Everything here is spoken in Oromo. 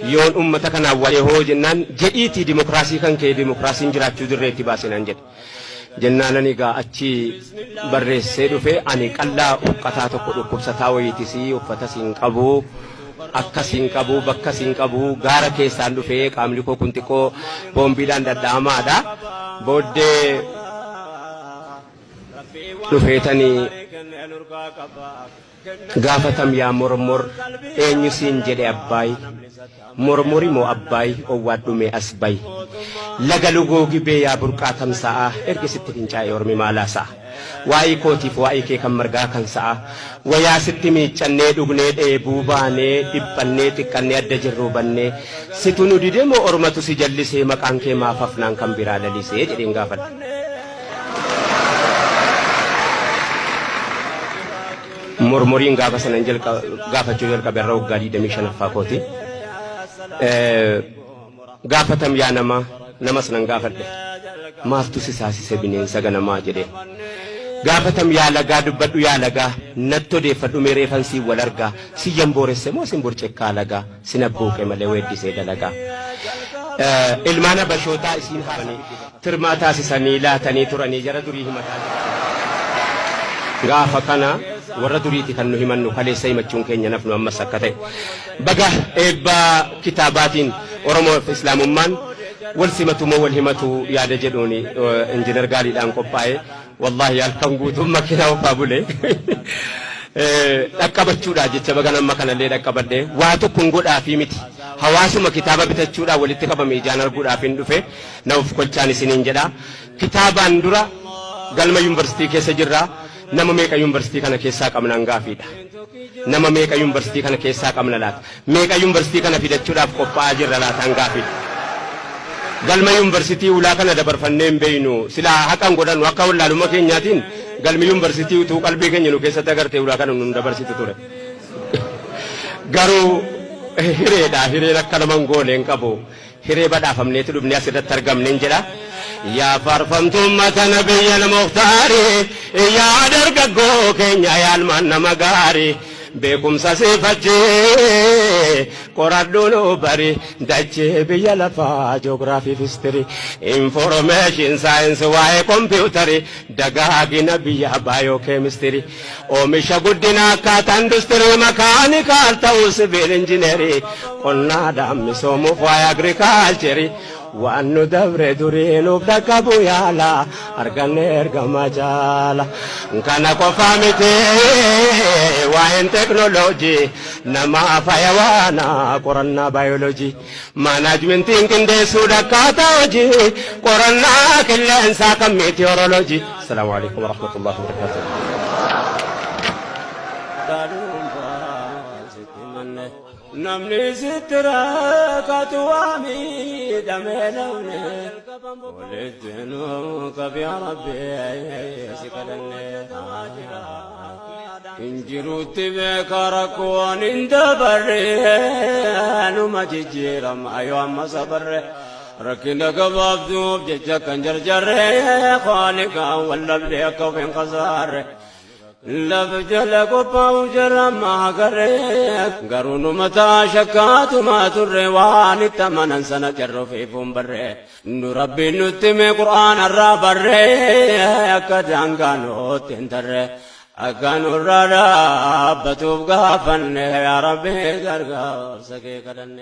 يون أمتك أنا ويهو جنان جئتي ديمقراسي كان كي ديمقراسي جرات جدر تباسين أنجد جنان نيجا أشي بريس سيدو في أني كلا وقتاتو كوب ستاوي تسي وفتاسين كابو أكاسين كابو بكاسين كابو غارا كيسان دو في كامليكو كنتيكو بومبيدان دداما دا بود دو فيتاني Gafatam ya murmur enyusin jadi abai murmuri mo abai o wadume asbai lagalugo gibe ya burkatam saa erge sittin chay ormi malasa wai koti fo ai ke kamarga kan saa waya sittimi channe dugne de bubane dibbanne tikkanne adda jirrubanne situnu didemo ormatu si jallise makanke ma fafnan kambira dalise jadi ngafat murmurin gafa sananjel gafa jojol ka berro gadi de mission fakoti gafa tam ya nama sanan gafa de maftu sisasi sebinin sagana ma jede gafa tam ya laga dubbadu ya laga natto de fadu mere fansi walarga si jambore se mo simburche kalaga sinabbu ke male weddi se dalaga ilmana bashota isin harani tirmata sisani la tani turani jara duri himata gafa kana warra duriiti kan nu himannu kaleessa himachuun keenya nafnu amma sakkate baga eebba kitaabatiin oromoo fi islaamummaan wal simatu moo wal himatu yaada jedhuuni injinar gaaliidhaan qophaa'e wallahi halkan guutuun makiinaa obbaa bulee dhaqqabachuudha jecha baga namma kanallee dhaqqabadhe waa tokkoon godhaafi miti hawaasuma kitaaba bitachuudha walitti qabame ijaan arguudhaaf hin dhufe na of kolchaan isiniin jedha kitaabaan dura galma yuunivarsiitii keessa jirraa nama meeqa yuunivarsiitii kana keessaa qabna hangaafidha nama meeqa yuunivarsiitii kana keessaa qabna laata meeqa yuunivarsiitii kana fidachuudhaaf qophaa'aa jirra laata hangaafidha galma yuunivarsiitii ulaa kana dabarfannee hin beeynu silaa haqan godhannu akka wallaaluma keenyaatiin galmi yuunivarsiitii utuu qalbii keenya nu keessatti agartee ulaa kana nu dabarsitu ture garuu hireedha hireen akka naman gooleen qabu hiree badhaafamneetu dhufnee asirratti argamne hin jedha يا فرفمتم نبي المختار يا درقو كينيا يا المان مغاري بكم ساسفتي قردونو بري دجي بيا لفا جغرافي فيستري انفورميشن ساينس واي كمبيوتري دغاغي نبيا بايو كيمستري اوميشا غدنا كاتان دستري ميكانيكال تو سيفيل انجينيري قلنا دام سومو فاي اغريكالتشري وأنو دبر دورينو بدكابو يالا أرغن إرغما جالا كان كفامتي وين تكنولوجي نما فايوانا قرنا بيولوجي مانجمنت كندي سودا كاتاوجي قرنا كل إنسان كم ميتيورولوجي السلام عليكم ورحمة الله وبركاته نمني سترا كتوامي دمنوني ولدنو كبيا ربي سكدني انجروت بكاركون اندبري انو ما جيرم ايو اما صبر ركنا كباب دوب ججا كنجر جري خالقا ولا بليك وفين قصار لبجل قباو جرم غريك غرونو متا شكاتو ما تروان تمنن سنه جرو في بمبر نربي نتمي قران الربر كدانغانو تندر اغانو رارا بتوب غفن يا ربي غرغا سكي كدن